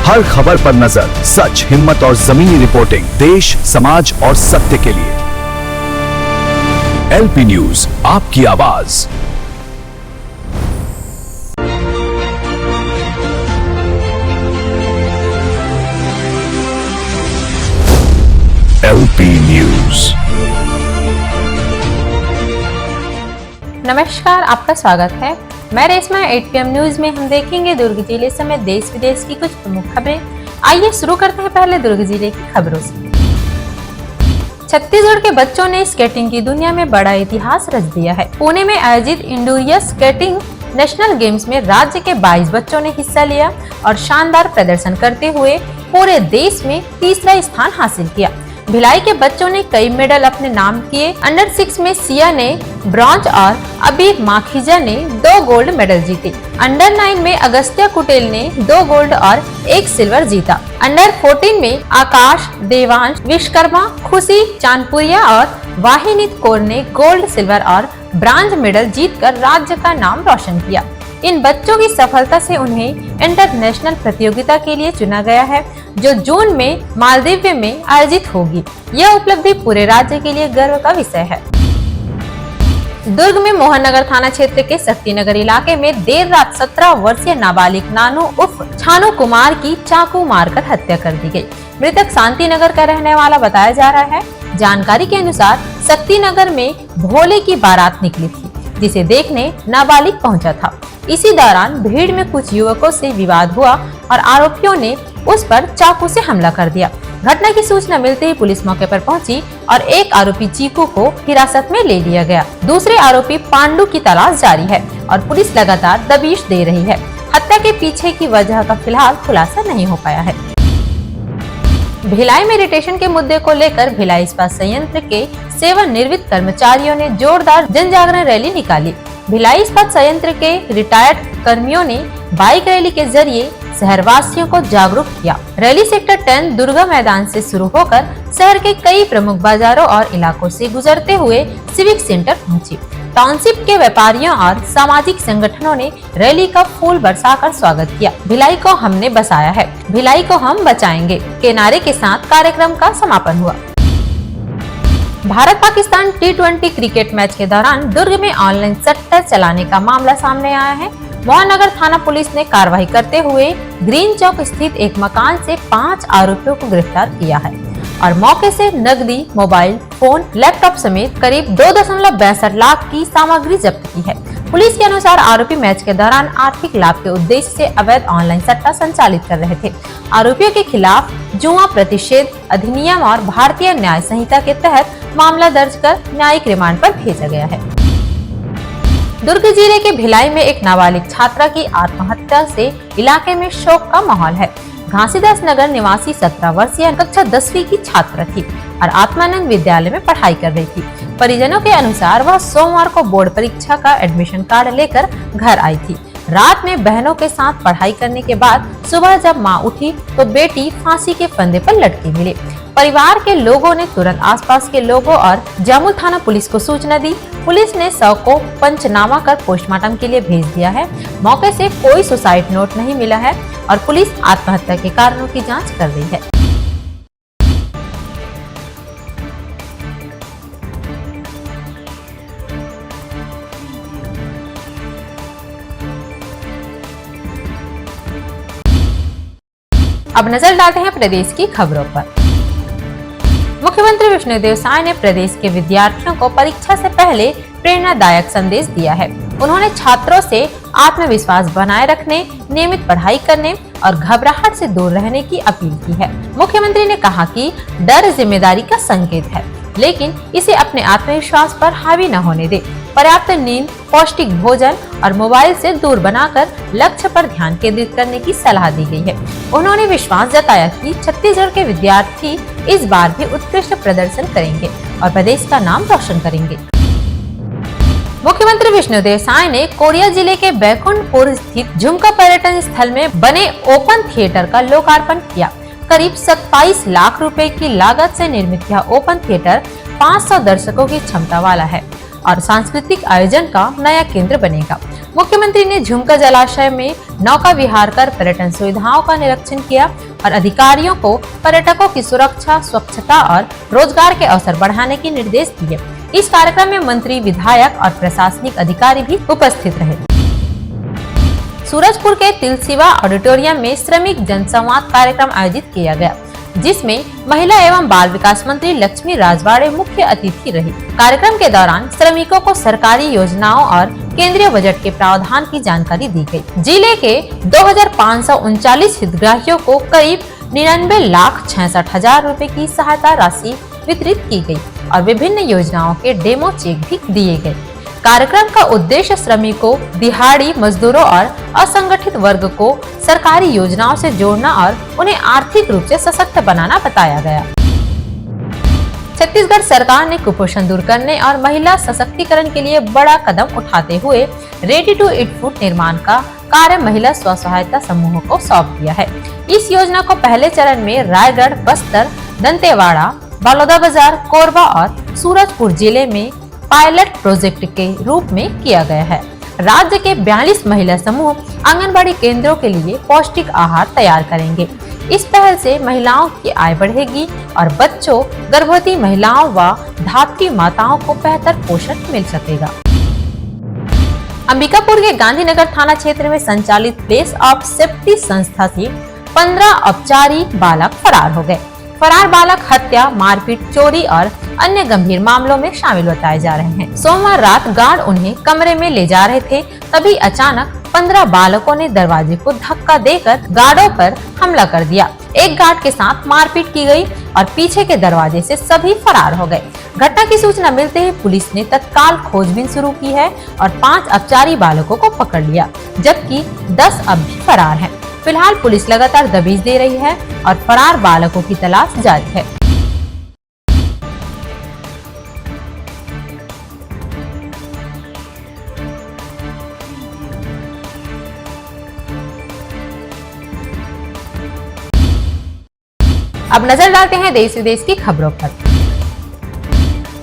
हर खबर पर नजर, सच, हिम्मत और जमीनी रिपोर्टिंग, देश, समाज और सत्य के लिए। एलपी न्यूज, आपकी आवाज। LP news. नमस्कार, आपका स्वागत है। मैं रेशमा। 8 PM न्यूज में हम देखेंगे दुर्ग जिले समेत देश विदेश की कुछ प्रमुख खबरें। आइए शुरू करते हैं पहले दुर्ग जिले की खबरों से। छत्तीसगढ़ के बच्चों ने स्केटिंग की दुनिया में बड़ा इतिहास रच दिया है। पुणे में आयोजित इंडोर स्केटिंग नेशनल गेम्स में राज्य के 22 बच्चों ने हिस्सा लिया और शानदार प्रदर्शन करते हुए पूरे देश में तीसरा स्थान हासिल किया। भिलाई के बच्चों ने कई मेडल अपने नाम किए। अंडर 6 में सिया ने ब्रॉन्ज और अबीर माखीजा ने 2 गोल्ड मेडल जीते। अंडर 9 में अगस्त्या कुटेल ने 2 गोल्ड और 1 सिल्वर जीता। अंडर 14 में आकाश, देवांश, विश्वकर्मा, खुशी चांदपुरिया और वाहिनीत कौर ने गोल्ड, सिल्वर और ब्रॉन्ज मेडल जीतकर राज्य का नाम रोशन किया। इन बच्चों की सफलता से उन्हें इंटरनेशनल प्रतियोगिता के लिए चुना गया है, जो जून में मालदीव में आयोजित होगी। यह उपलब्धि पूरे राज्य के लिए गर्व का विषय है। दुर्ग में मोहन नगर थाना क्षेत्र के शक्तिनगर इलाके में देर रात 17 वर्षीय नाबालिग नानू उर्फ छानू कुमार की चाकू मारकर हत्या कर दी गई। मृतक शांति नगर का रहने वाला बताया जा रहा है। जानकारी के अनुसार शक्तिनगर में भोले की बारात निकली थी, जिसे देखने नाबालिग पहुंचा था। इसी दौरान भीड़ में कुछ युवकों से विवाद हुआ और आरोपियों ने उस पर चाकू से हमला कर दिया। घटना की सूचना मिलते ही पुलिस मौके पर पहुंची और एक आरोपी चीकू को हिरासत में ले लिया गया। दूसरे आरोपी पांडु की तलाश जारी है और पुलिस लगातार दबिश दे रही है। हत्या के पीछे की वजह का फिलहाल खुलासा नहीं हो पाया है। भिलाई में रिटेशन के मुद्दे को लेकर भिलाई इस्पात संयंत्र के सेवानिवृत्त कर्मचारियों ने जोरदार जन जागरण रैली निकाली। भिलाई इस्पात संयंत्र के रिटायर्ड कर्मियों ने बाइक रैली के जरिए शहरवासियों को जागरूक किया। रैली सेक्टर 10 दुर्गा मैदान से शुरू होकर शहर के कई प्रमुख बाजारों और इलाकों से गुजरते हुए सिविक सेंटर पहुंची। टाउनशिप के व्यापारियों और सामाजिक संगठनों ने रैली का फूल बरसाकर स्वागत किया। भिलाई को हमने बचाया है, भिलाई को हम बचाएंगे के नारे के साथ कार्यक्रम का समापन हुआ। Bharat Pakistan T20 cricket match के दौरान दुर्ग में ऑनलाइन सट्टा चलाने का मामला सामने आया है। मोहन नगर थाना पुलिस ने कार्रवाई करते हुए ग्रीन चौक स्थित एक मकान से 5 आरोपियों को गिरफ्तार किया है और मौके से नकदी, मोबाइल फोन, लैपटॉप समेत करीब 2.62 लाख की सामग्री जब्त की है। पुलिस के अनुसार आरोपी मैच के दौरान आर्थिक लाभ के उद्देश्य से अवैध ऑनलाइन सट्टा संचालित कर रहे थे। आरोपियों के खिलाफ जुआ प्रतिषेध अधिनियम और भारतीय न्याय संहिता के तहत मामला दर्ज कर न्यायिक रिमांड पर भेजा गया है। दुर्ग जिले के भिलाई में एक नाबालिग छात्रा की आत्महत्या से इलाके में शोक का माहौल है। घासीदास नगर निवासी 17 वर्षीय कक्षा 10वीं की छात्रा थी और आत्मानंद विद्यालय में पढ़ाई कर रही थी। परिजनों के अनुसार वह सोमवार को बोर्ड परीक्षा का एडमिशन कार्ड लेकर घर आई थी। रात में बहनों के साथ पढ़ाई करने के बाद सुबह जब मां उठी तो बेटी फांसी के फंदे पर लटकी मिली। परिवार के लोगों ने तुरंत आसपास के लोगों और जामुल थाना पुलिस को सूचना दी। पुलिस ने शव को पंचनामा कर पोस्टमार्टम के लिए भेज दिया है। मौके से कोई सुसाइड नोट नहीं मिला है और पुलिस आत्महत्या के कारणों की जांच कर रही है। अब नजर डालते हैं प्रदेश की खबरों पर। मुख्यमंत्री विष्णुदेव साय ने प्रदेश के विद्यार्थियों को परीक्षा से पहले प्रेरणादायक संदेश दिया है। उन्होंने छात्रों से आत्मविश्वास बनाए रखने, नियमित पढ़ाई करने और घबराहट से दूर रहने की अपील की है। मुख्यमंत्री ने कहा कि डर जिम्मेदारी का संकेत है, लेकिन इसे अपने आत्मविश्वास पर हावी न होने दे। पर्याप्त नींद, पौष्टिक भोजन और मोबाइल से दूर बनाकर लक्ष्य पर ध्यान केंद्रित करने की सलाह दी गई है। उन्होंने विश्वास जताया कि छत्तीसगढ़ के विद्यार्थी इस बार भी उत्कृष्ट प्रदर्शन करेंगे और प्रदेश का नाम रोशन करेंगे। मुख्यमंत्री विष्णुदेव साय ने कोरिया जिले के बैकुंठपुर स्थित झुमका पर्यटन स्थल में बने ओपन थिएटर का लोकार्पण किया। करीब 27 लाख रुपए की लागत से निर्मित यह ओपन थिएटर 500 दर्शकों की क्षमता वाला है और सांस्कृतिक आयोजन का नया केंद्र बनेगा। मुख्यमंत्री ने झुमका जलाशय में नौका विहार कर पर्यटन सुविधाओं का निरीक्षण किया और अधिकारियों को पर्यटकों की सुरक्षा, स्वच्छता और रोजगार के अवसर बढ़ाने के निर्देश दिए। इस कार्यक्रम में मंत्री, विधायक और प्रशासनिक अधिकारी भी उपस्थित रहे। सूरजपुर के तिलसिवा ऑडिटोरियम में श्रमिक जनसंवाद कार्यक्रम आयोजित किया गया, जिसमें महिला एवं बाल विकास मंत्री लक्ष्मी राजवाड़े मुख्य अतिथि रही। कार्यक्रम के दौरान श्रमिकों को सरकारी योजनाओं और केंद्रीय बजट के प्रावधान की जानकारी दी गई। जिले के 2539 हितग्राहियों को करीब 99,66,000 रुपए की सहायता राशि वितरित की गई और विभिन्न योजनाओं के डेमो चेक भी दिए गए। कार्यक्रम का उद्देश्य श्रमिकों, दिहाड़ी मजदूरों और असंगठित वर्ग को सरकारी योजनाओं से जोड़ना और उन्हें आर्थिक रूप से सशक्त बनाना बताया गया। छत्तीसगढ़ सरकार ने कुपोषण दूर करने और महिला सशक्तिकरण के लिए बड़ा कदम उठाते हुए रेडी टू ईट फूड निर्माण का कार्य महिला स्व सहायता समूहों को सौंप दिया है। इस योजना को पहले चरण में रायगढ़, बस्तर, दंतेवाड़ा, बलौदाबाजार, कोरबा और सूरजपुर जिले में पायलट प्रोजेक्ट के रूप में किया गया है। राज्य के 42 महिला समूह आंगनबाड़ी केंद्रों के लिए पौष्टिक आहार तैयार करेंगे। इस पहल से महिलाओं की आय बढ़ेगी और बच्चों, गर्भवती महिलाओं व धात्री माताओं को बेहतर पोषण मिल सकेगा। अंबिकापुर के गांधीनगर थाना क्षेत्र में संचालित प्लेस ऑफ सेफ्टी संस्था से 15 अपचारी बालक फरार हो गए। फरार बालक हत्या, मारपीट, चोरी और अन्य गंभीर मामलों में शामिल बताए जा रहे हैं। सोमवार रात गार्ड उन्हें कमरे में ले जा रहे थे, तभी अचानक 15 बालकों ने दरवाजे को धक्का देकर गार्डों पर हमला कर दिया। एक गार्ड के साथ मारपीट की गई और पीछे के दरवाजे से सभी फरार हो गए। घटना की सूचना मिलते ही पुलिस ने तत्काल खोजबीन शुरू की है और 5 अपचारी बालकों को पकड़ लिया, जबकि 10 अब भी फरार हैं। फिलहाल पुलिस लगातार दबिश दे रही है और फरार बालकों की तलाश जारी है। अब नजर डालते हैं देश विदेश की खबरों पर।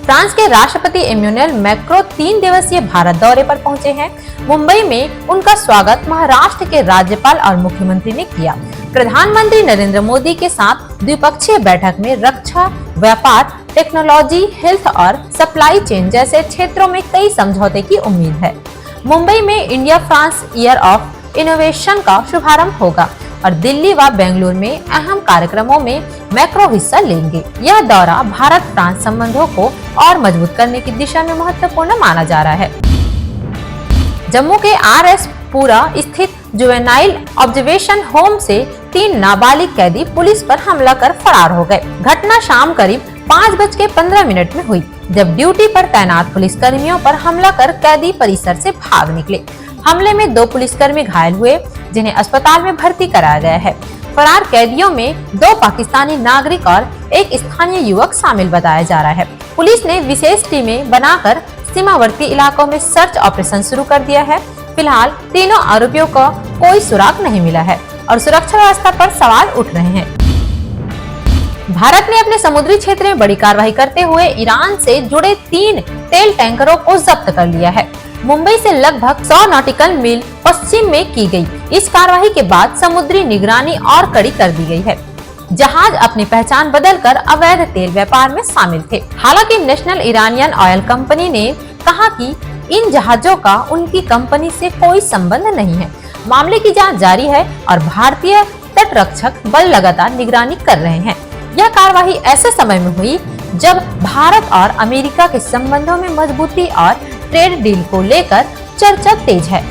फ्रांस के राष्ट्रपति इमैनुएल मैक्रों 3 दिवसीय भारत दौरे पर पहुंचे हैं। मुंबई में उनका स्वागत महाराष्ट्र के राज्यपाल और मुख्यमंत्री ने किया। प्रधानमंत्री नरेंद्र मोदी के साथ द्विपक्षीय बैठक में रक्षा, व्यापार, टेक्नोलॉजी, हेल्थ और सप्लाई चेन जैसे क्षेत्रों में कई समझौते की उम्मीद है। मुंबई में India France year of innovation का शुभारंभ होगा और दिल्ली व बेंगलुरु में अहम कार्यक्रमों में मैक्रो हिस्सा लेंगे। यह दौरा भारत फ्रांस संबंधों को और मजबूत करने की दिशा में महत्वपूर्ण माना जा रहा है। जम्मू के RS पुरा स्थित जुवेनाइल ऑब्जर्वेशन होम से 3 नाबालिग कैदी पुलिस पर हमला कर फरार हो गए। घटना शाम करीब 5:15 में हुई, जब ड्यूटी पर तैनात पुलिस कर्मियों पर हमला कर कैदी परिसर से भाग निकले। हमले में 2 पुलिसकर्मी घायल हुए, जिन्हें अस्पताल में भर्ती कराया गया है। फरार कैदियों में 2 पाकिस्तानी नागरिक और एक स्थानीय युवक शामिल बताया जा रहा है। पुलिस ने विशेष टीमें बनाकर सीमावर्ती इलाकों में सर्च ऑपरेशन शुरू कर दिया है। फिलहाल तीनों आरोपियों को कोई सुराग नहीं मिला है और सुरक्षा व्यवस्था पर सवाल उठ रहे हैं। भारत ने अपने समुद्री क्षेत्र में बड़ी कार्रवाई करते हुए ईरान से जुड़े 3 तेल टैंकरों को जब्त कर लिया है। मुंबई से लगभग 100 नॉटिकल मील पश्चिम में की गई इस कार्रवाई के बाद समुद्री निगरानी और कड़ी कर दी गई है। जहाज अपनी पहचान बदलकर अवैध तेल व्यापार में शामिल थे। हालांकि नेशनल इरानियन ऑयल कंपनी ने कहा कि इन जहाजों का उनकी कंपनी से कोई संबंध नहीं है। मामले की जांच जारी है और भारतीय तटरक्षक बल लगातार निगरानी कर रहे हैं। यह कार्रवाई ऐसे समय में हुई जब भारत और अमेरिका के संबंधों में मजबूती और ट्रेड डील को लेकर चर्चा तेज है।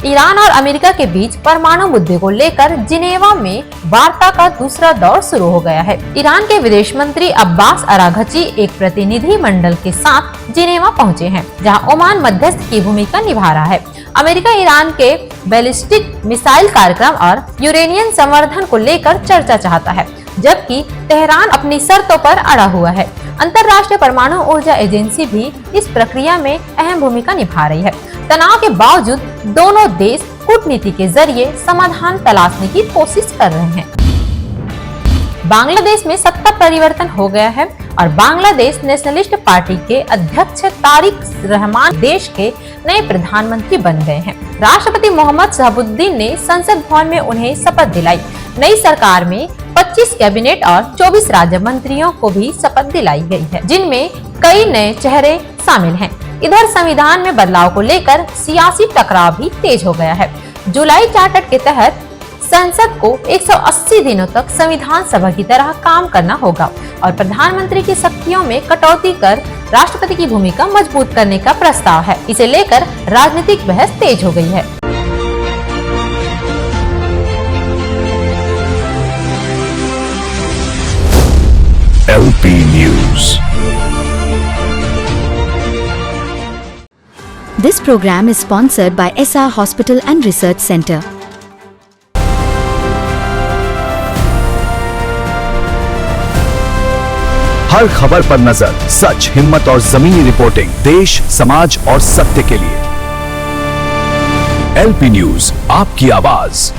ईरान और अमेरिका के बीच परमाणु मुद्दे को लेकर जिनेवा में वार्ता का दूसरा दौर शुरू हो गया है। ईरान के विदेश मंत्री अब्बास अराघची एक प्रतिनिधि मंडल के साथ जिनेवा पहुंचे हैं, जहां ओमान मध्यस्थ की भूमिका निभा रहा है। अमेरिका ईरान के बैलिस्टिक मिसाइल कार्यक्रम और यूरेनियम संवर्धन को लेकर चर्चा चाहता है, जबकि तेहरान अपनी शर्तों पर अड़ा हुआ है। अंतर्राष्ट्रीय परमाणु ऊर्जा एजेंसी भी इस प्रक्रिया में अहम भूमिका निभा रही है। तनाव के बावजूद दोनों देश कूटनीति के जरिए समाधान तलाशने की कोशिश कर रहे हैं। बांग्लादेश में सत्ता परिवर्तन हो गया है और बांग्लादेश नेशनलिस्ट पार्टी के अध्यक्ष तारिक रहमान देश के नए प्रधानमंत्री बन गए हैं। राष्ट्रपति मोहम्मद शहाबुद्दीन ने संसद भवन में उन्हें शपथ दिलाई। नई सरकार में 25 कैबिनेट और 24 राज्य मंत्रियों को भी शपथ दिलाई गई है, जिनमें कई नए चेहरे शामिल हैं। इधर संविधान में बदलाव को लेकर सियासी टकराव भी तेज हो गया है। जुलाई चार्टर के तहत संसद को 180 दिनों तक संविधान सभा की तरह काम करना होगा और प्रधानमंत्री की शक्तियों में कटौती कर राष्ट्रपति की भूमिका मजबूत करने का प्रस्ताव है। इसे लेकर राजनीतिक बहस तेज हो गई है। LP News. This program is sponsored by SR Hospital and Research Center. हर खबर पर नजर, सच, हिम्मत और जमीनी रिपोर्टिंग, देश, समाज और सत्य के लिए। LP न्यूज, आपकी आवाज।